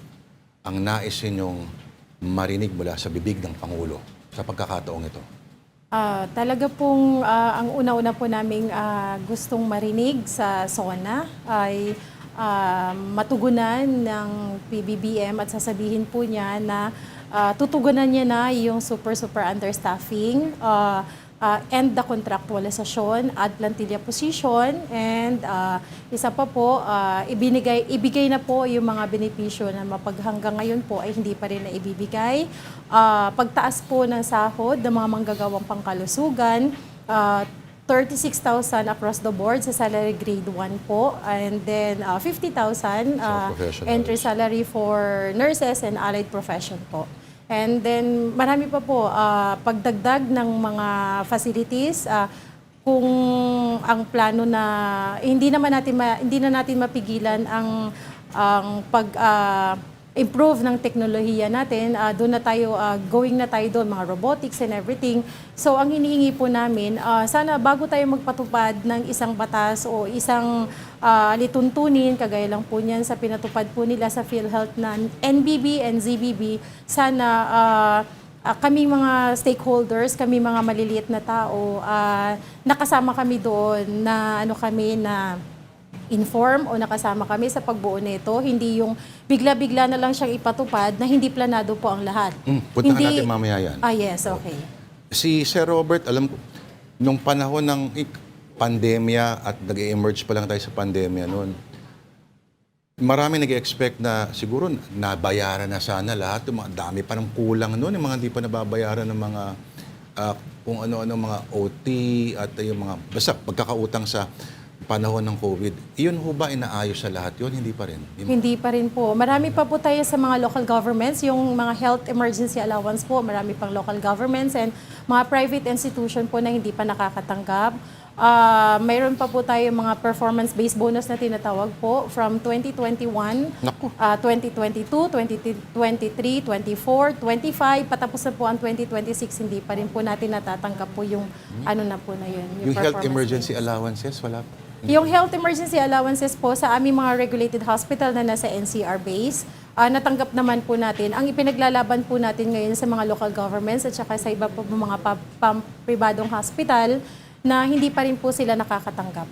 ang nais ninyong marinig mula sa bibig ng Pangulo sa pagkakataong ito? Talaga pong ang una-una po naming gustong marinig sa SONA ay matugunan ng PBBM at sasabihin po niya na tutugunan niya na yung super understaffing, end the contractualization, add plantilla position, and isa pa po, ibigay na po yung mga benepisyo na mapaghanggang ngayon po ay hindi pa rin na ibibigay. Pagtaas po ng sahod ng mga manggagawang pangkalusugan, 36,000 across the board sa salary grade 1 po, and then 50,000 professionals. entry salary for nurses and allied profession po. And then marami pa po pagdagdag ng mga facilities, kung ang plano na hindi na natin mapigilan ang pag improve ng teknolohiya natin, doon na tayo, going na tayo doon, mga robotics and everything. So, ang hinihingi po namin, sana bago tayo magpatupad ng isang batas o isang lituntunin, kagaya lang po niyan sa pinatupad po nila sa PhilHealth na NBB and ZBB, sana kami mga stakeholders, kami mga maliliit na tao, nakasama kami doon na inform o nakasama kami sa pagbuo nito. Hindi yung bigla-bigla na lang siyang ipatupad na hindi planado po ang lahat. Puntahan natin mamaya yan. Yes, okay. Si Sir Robert, alam ko, nung panahon ng pandemya at nag-emerge pa lang tayo sa pandemya noon, marami nag-expect na siguro nabayaran na sana lahat. Yung mga dami pa ng kulang noon, yung mga hindi pa nababayaran ng mga kung ano-ano mga OT at yung mga basta pagkakautang sa panahon ng COVID. Iyon ho ba inaayos sa lahat yun? Hindi pa rin? Hindi pa rin po. Marami pa po tayo sa mga local governments, yung mga health emergency allowance po, marami pang local governments and mga private institution po na hindi pa nakakatanggap. Mayroon pa po tayo mga performance-based bonus na tinatawag po from 2021, Naku. 2022, 2023, 24, 25, patapos na po ang 2026, hindi pa rin po natin natatanggap po yung ano na po na yun. Yung health performance emergency based. allowances, wala pa? Yung health emergency allowances po sa aming mga regulated hospital na nasa NCR base, natanggap naman po natin. Ang ipinaglalaban po natin ngayon sa mga local governments at saka sa iba po mga pribadong hospital na hindi pa rin po sila nakakatanggap.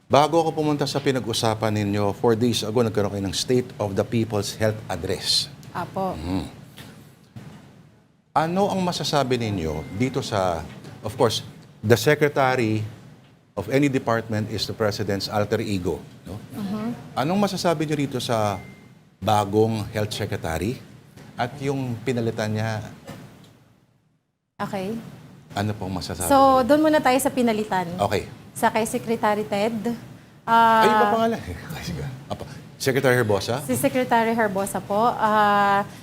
Bago ako pumunta sa pinag-usapan ninyo, 4 days ago nagkaroon kayo ng State of the People's Health Address. Apo. Ano ang masasabi ninyo dito sa, of course, the Secretary of any department is the President's alter ego. No? Anong masasabi niyo rito sa bagong Health Secretary at yung pinalitan niya, Okay. ano pong masasabi? So, doon muna tayo sa pinalitan. Okay. Sa kay Secretary Ted. Ay, iba pangalan. Sige. Apa. Secretary Herbosa? Si Secretary Herbosa po.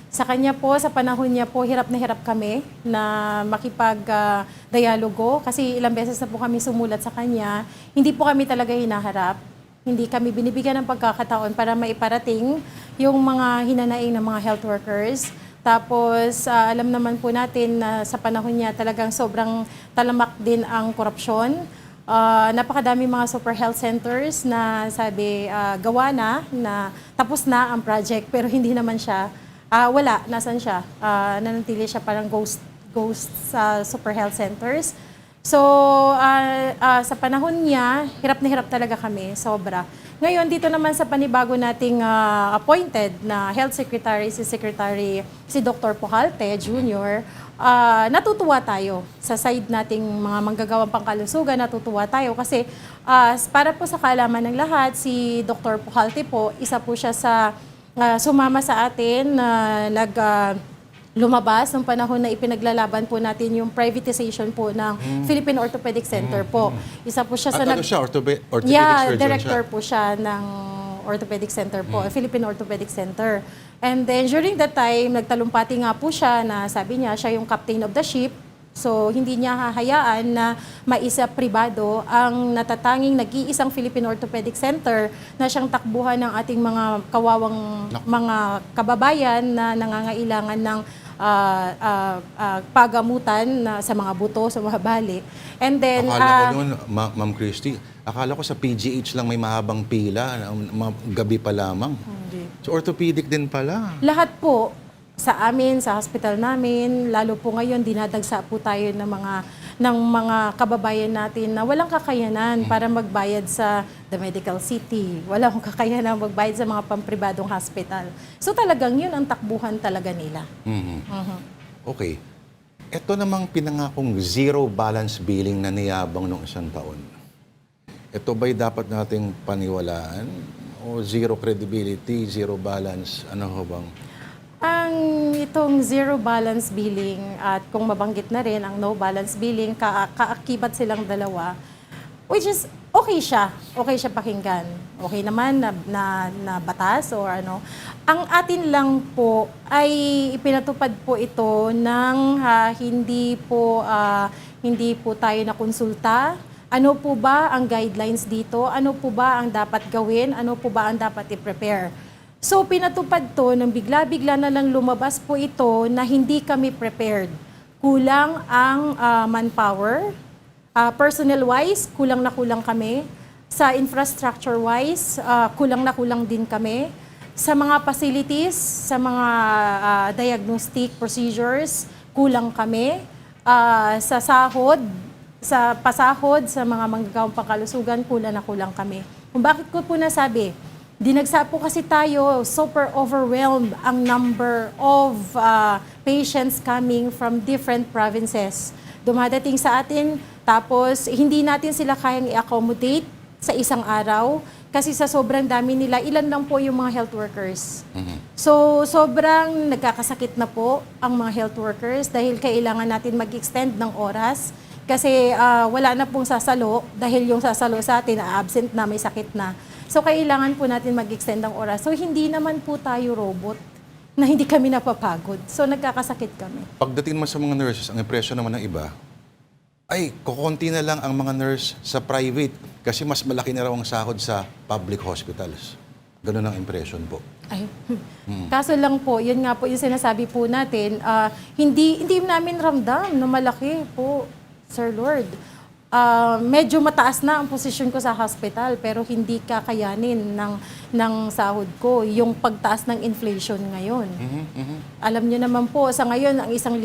Sa kanya po, sa panahon niya po, hirap na hirap kami na makipag-dialogo kasi ilang beses na po kami sumulat sa kanya. Hindi po kami talaga hinaharap. Hindi kami binibigyan ng pagkakataon para maiparating yung mga hinanaing ng mga health workers. Tapos, alam naman po natin na sa panahon niya talagang sobrang talamak din ang korupsyon. Napakadami mga super health centers na sabi gawa na tapos na ang project pero hindi naman siya wala, nasan siya? Nanatili siya parang ghost sa super health centers. So, sa panahon niya, hirap na hirap talaga kami, sobra. Ngayon, dito naman sa panibago nating appointed na Health Secretary, si Dr. Pujalte Jr., natutuwa tayo sa side nating mga manggagawang pangkalusugan, natutuwa tayo kasi para po sa kaalaman ng lahat, si Dr. Pujalte po, isa po siya sa sumama sa atin na lumabas ng panahon na ipinaglalaban po natin yung privatization po ng Philippine Orthopedic Center po. Isa po siya sa At ano siya, orthopedic surgeon director siya? po siya ng Orthopedic Center po, Philippine Orthopedic Center. And then during that time, nagtalumpati nga po siya na sabi niya, siya yung captain of the ship. So, hindi niya hahayaan na maisa pribado ang natatanging nag-iisang Philippine Orthopedic Center na siyang takbuhan ng ating mga kawawang mga kababayan na nangangailangan ng pagamutan sa mga buto, sa mga bali. And then, Akala ko noon, Ma'am Christy, akala ko sa PGH lang may mahabang pila, gabi pa lamang. So, orthopedic din pala. lahat po sa amin, sa hospital namin, lalo po ngayon, dinadagsa po tayo ng mga kababayan natin na walang kakayanan para magbayad sa The Medical City. Walang kakayanan magbayad sa mga pampribadong hospital. So talagang yun ang takbuhan talaga nila. Okay. Ito namang pinangakong zero balance billing na niyabang nung isang taon. Ito ba'y dapat nating paniwalaan? O zero credibility, zero balance? Ano ho bang? Ang itong zero balance billing at kung mabanggit na rin ang no balance billing, kaakibat silang dalawa, which is okay siya pakinggan. Okay naman na batas o ano. Ang atin lang po ay ipinatupad po ito ng hindi po tayo na konsulta. Ano po ba ang guidelines dito? Ano po ba ang dapat gawin? Ano po ba ang dapat i-prepare? So, pinatupad to nang bigla-bigla na lang lumabas po ito na hindi kami prepared. Kulang ang manpower. Personnel-wise, kulang na kulang kami. Sa infrastructure-wise, kulang na kulang din kami. Sa mga facilities, sa mga diagnostic procedures, kulang kami. Sa sahod, sa pasahod, sa mga manggagawang pangkalusugan, kulang na kulang kami. Kung bakit ko po nasabi, dinagsa po kasi tayo, super overwhelmed ang number of patients coming from different provinces. Dumadating sa atin, tapos hindi natin sila kayang i-accommodate sa isang araw kasi sa sobrang dami nila, ilan lang po yung mga health workers. So, sobrang nagkakasakit na po ang mga health workers dahil kailangan natin mag-extend ng oras kasi wala na pong sasalo dahil yung sasalo sa atin, absent na, may sakit na. So, kailangan po natin mag-extend ang oras. So, hindi naman po tayo robot na hindi kami napapagod. So, nagkakasakit kami. Pagdating naman sa mga nurses, ang impression naman ng iba, ay, kukunti na lang ang mga nurse sa private kasi mas malaki na raw ang sahod sa public hospitals. Ganun ang impression po. Ay, kaso lang po, yun nga po yung sinasabi po natin, hindi namin ramdam na malaki po, Sir Lord. Medyo mataas na ang posisyon ko sa hospital pero hindi kakayanin ng sahod ko yung pagtaas ng inflation ngayon. Alam niyo naman po, sa ngayon, ang 1,000,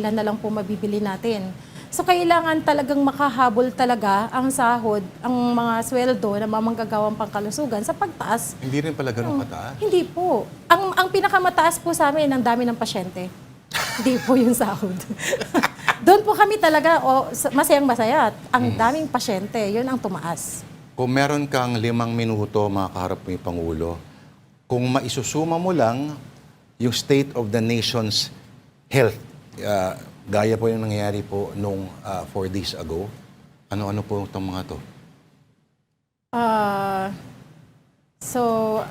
ilan na lang po mabibili natin. So, kailangan talagang makahabol talaga ang sahod, ang mga sweldo ng mga manggagawang pangkalusugan sa pagtaas. Hindi rin pala ganun kataas. Hindi po. Ang pinakamataas po sa amin, ang dami ng pasyente. Hindi po yung sahod. Doon po kami talaga, masayang-masaya. Ang daming pasyente, yun ang tumaas. Kung meron kang 5 minuto makaharap mo yung Pangulo, kung maisusuma mo lang yung state of the nation's health, gaya po yung nangyayari po nung 4 days ago, ano-ano po itong mga to?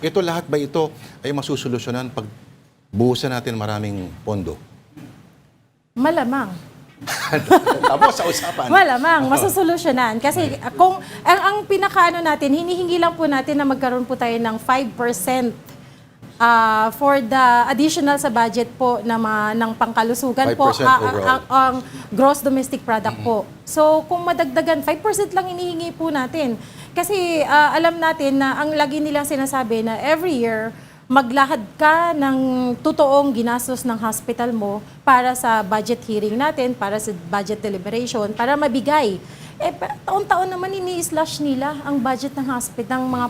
Ito lahat ba ito ay masusolusyonan pag buhusan natin maraming pondo? Malamang. Tapos sa usapan. Malamang, masusolusyonan. Kasi kung ang pinakaano natin, hinihingi lang po natin na magkaroon po tayo ng 5% For the additional sa budget po ng pangkalusugan po, 5% overall. ang gross domestic product po. So kung madagdagan, 5% lang inihingi po natin. Kasi alam natin na ang lagi nilang sinasabi na every year, maglahad ka ng totoong ginastos ng hospital mo para sa budget hearing natin, para sa budget deliberation, para mabigay. Taon-taon naman ini-slash nila ang budget ng hospital, ng mga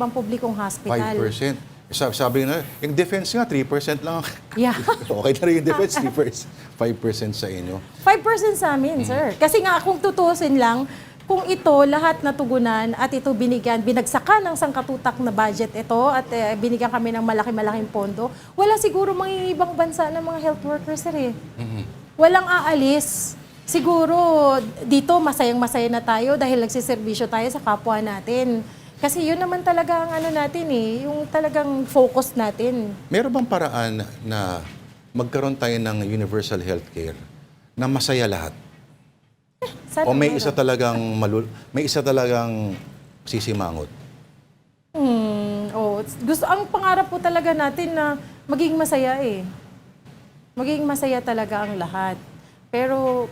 pampublikong hospital. 5%. Sabi na, yung defense nga, 3% lang. Yeah. Okay na rin yung defense, 3%. 5% sa inyo. 5% sa amin, sir. Kasi nga, kung tutusin lang, kung ito lahat natugunan at ito binagsakan ng sangkatutak na budget ito at binigyan kami ng malaki-malaking pondo, wala siguro mangingibang bansa ng mga health workers, sir. Walang aalis. Siguro dito masayang-masaya na tayo dahil nagsiservisyo tayo sa kapwa natin. Kasi yun naman talaga ang natin yung talagang focus natin. Meron bang paraan na magkaroon tayo ng universal healthcare na masaya lahat? Sana O may meron. may isa talagang sisimangot? Ang pangarap po talaga natin na maging masaya Maging masaya talaga ang lahat. Pero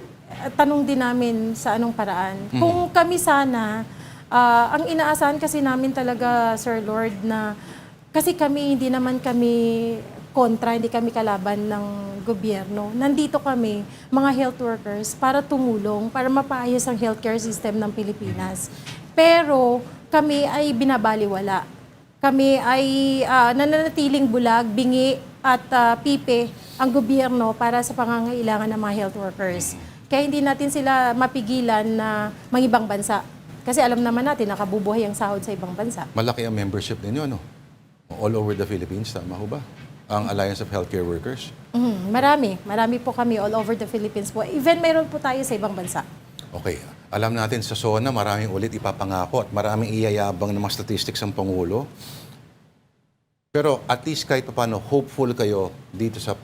tanong din namin sa anong paraan. Kung kami sana, ang inaasahan kasi namin talaga, Sir Lord, na kasi hindi naman kami kontra, hindi kami kalaban ng gobyerno. Nandito kami, mga health workers, para tumulong, para mapaayos ang healthcare system ng Pilipinas. Pero kami ay binabaliwala. Kami ay nananatiling bulag, bingi at pipe ang gobyerno para sa pangangailangan ng mga health workers. Kaya hindi natin sila mapigilan na mangibang bansa. Kasi alam naman natin, nakabubuhay ang sahod sa ibang bansa. Malaki ang membership ninyo, no? All over the Philippines, tama ho ba? Ang Alliance of Healthcare Workers. Marami po kami all over the Philippines po. Even mayroon po tayo sa ibang bansa. Okay. Alam natin sa SONA, maraming ulit ipapangako at maraming iyayabang ng mga statistics ang Pangulo. Pero at least kahit paano, hopeful kayo dito sa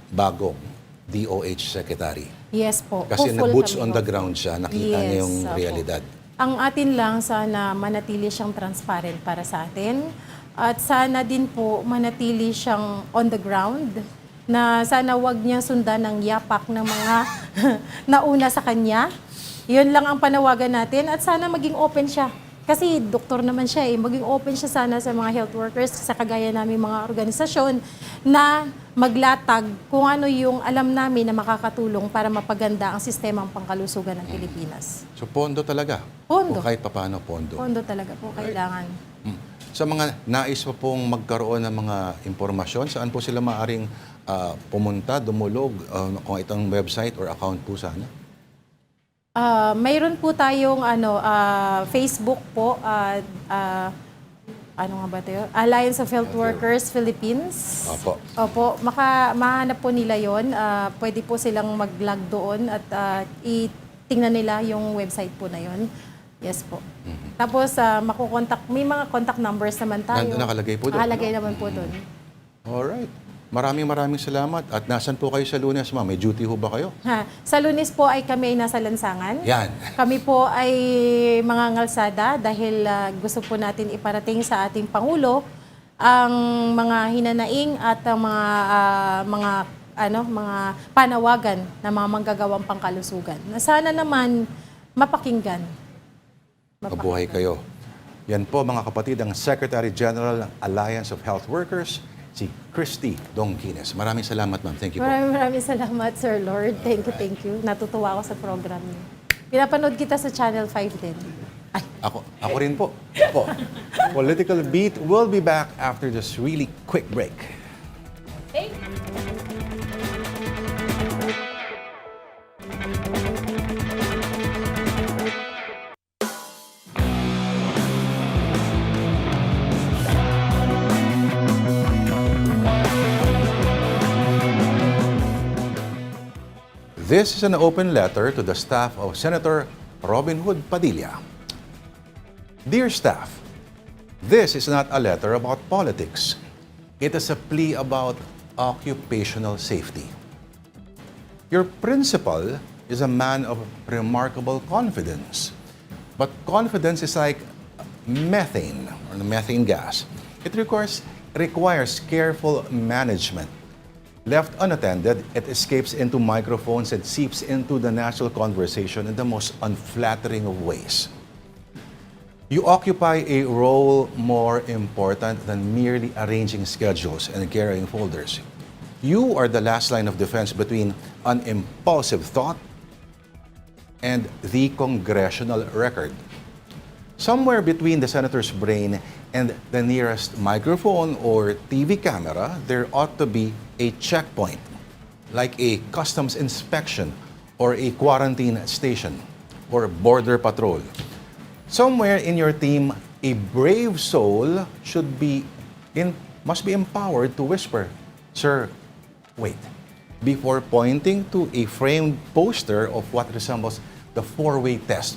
bagong DOH Secretary. Yes po. Kasi Hopeful na-boots kami, on the hopeful. ground siya, nakita niya yung Opo. realidad. Ang atin lang, sana manatili siyang transparent para sa atin. At sana din po manatili siyang on the ground na sana wag niya sundan ng yapak ng mga nauna sa kanya. Yun lang ang panawagan natin at sana maging open siya. Kasi doktor naman siya maging open siya sana sa mga health workers, sa kagaya namin mga organisasyon na maglatag kung ano yung alam namin na makakatulong para mapaganda ang sistemang pangkalusugan ng Pilipinas. So pondo talaga. Pondo. O kahit paano pondo. Pondo talaga po kailangan. Sa mga nais pa pong magkaroon ng mga impormasyon, saan po sila maaring pumunta, dumulog, kung itong website or account po sana? Mayroon po tayong Facebook po, ano nga ba ito? Alliance of Health Workers Philippines. Opo. Opo, mahanap po nila yon. Pwede po silang mag-log doon at itingnan nila yung website po na yon. Yes po. Tapos may mga contact numbers naman tayo. Nakalagay po doon. Nakalagay naman po doon. Alright. Maraming salamat. At nasan po kayo sa Lunes, ma'am? May duty ho ba kayo? Sa Lunes po ay kami ay nasa lansangan. Yan. Kami po ay mga ngalsada dahil gusto po natin iparating sa ating Pangulo ang mga hinanaing at ang mga panawagan ng mga manggagawang pangkalusugan. Na sana naman mapakinggan. Mabuhay kayo. Yan po mga kapatid, ang Secretary General ng Alliance of Health Workers, si Christy Dongkines. Maraming salamat, ma'am. Thank you po. Maraming salamat, Sir Lord. Thank you. Natutuwa ako sa program niyo. Pinapanood kita sa Channel 5 din. Ay. Ako rin po. Political Beat will be back after this really quick break. This is an open letter to the staff of Senator Robin Hood Padilla. Dear staff, this is not a letter about politics. It is a plea about occupational safety. Your principal is a man of remarkable confidence. But confidence is like methane or the methane gas. It requires requires careful management. Left unattended, it escapes into microphones and seeps into the national conversation in the most unflattering of ways. You occupy a role more important than merely arranging schedules and carrying folders. You are the last line of defense between an impulsive thought and the congressional record. Somewhere between the senator's brain and the nearest microphone or TV camera, there ought to be a checkpoint, like a customs inspection or a quarantine station or border patrol. Somewhere in your team, a brave soul must be empowered to whisper, "Sir, wait," before pointing to a framed poster of what resembles the four-way test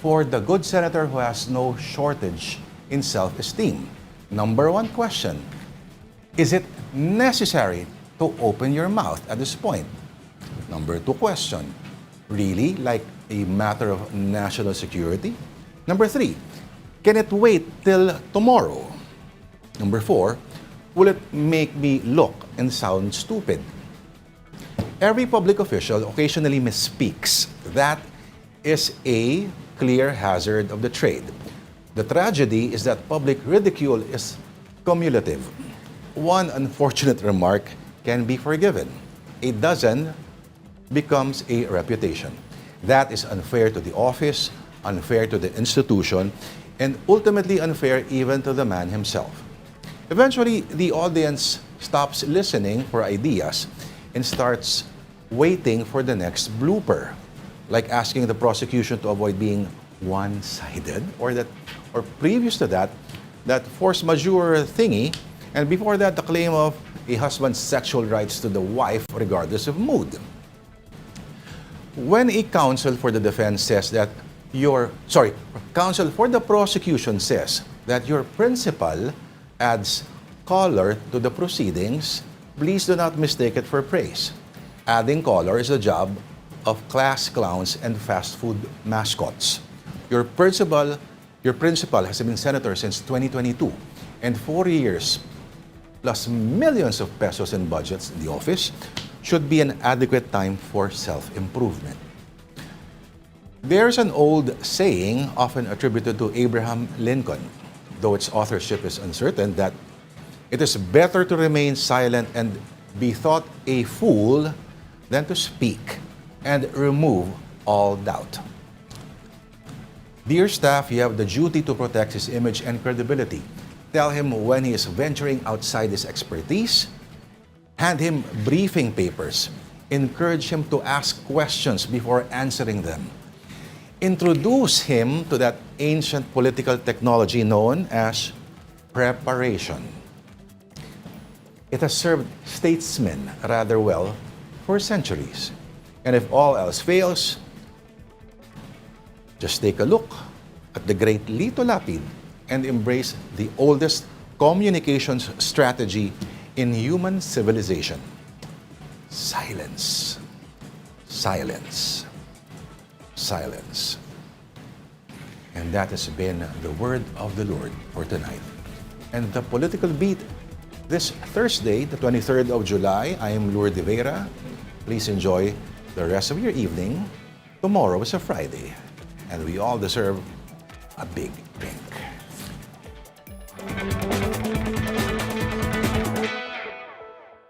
for the good senator who has no shortage in self-esteem. Number one question, is it necessary to open your mouth at this point? Number two question, really like a matter of national security? Number three, can it wait till tomorrow? Number four, will it make me look and sound stupid? Every public official occasionally misspeaks. That is a clear hazard of the trade. The tragedy is that public ridicule is cumulative. One unfortunate remark can be forgiven. A dozen becomes a reputation. That is unfair to the office, unfair to the institution, and ultimately unfair even to the man himself. Eventually, the audience stops listening for ideas and starts waiting for the next blooper, like asking the prosecution to avoid being one-sided, or previous to that, that force majeure thingy, and before that, the claim of a husband's sexual rights to the wife regardless of mood. When a counsel for the defense says that counsel for the prosecution says that your principal adds color to the proceedings, please do not mistake it for praise. Adding color is the job of class clowns and fast food mascots. Your principal has been senator since 2022, and 4 years plus millions of pesos in budgets in the office should be an adequate time for self-improvement. There's an old saying often attributed to Abraham Lincoln, though its authorship is uncertain, that it is better to remain silent and be thought a fool than to speak and remove all doubt. Dear staff, you have the duty to protect his image and credibility. Tell him when he is venturing outside his expertise. Hand him briefing papers. Encourage him to ask questions before answering them. Introduce him to that ancient political technology known as preparation. It has served statesmen rather well for centuries. And if all else fails, just take a look at the great Lito Lapid and embrace the oldest communications strategy in human civilization. Silence. Silence. Silence. And that has been the word of the Lord for tonight. And the political beat this Thursday, the 23rd of July, I am Lourdes de Vera. Please enjoy the rest of your evening. Tomorrow is a Friday, and we all deserve a big drink.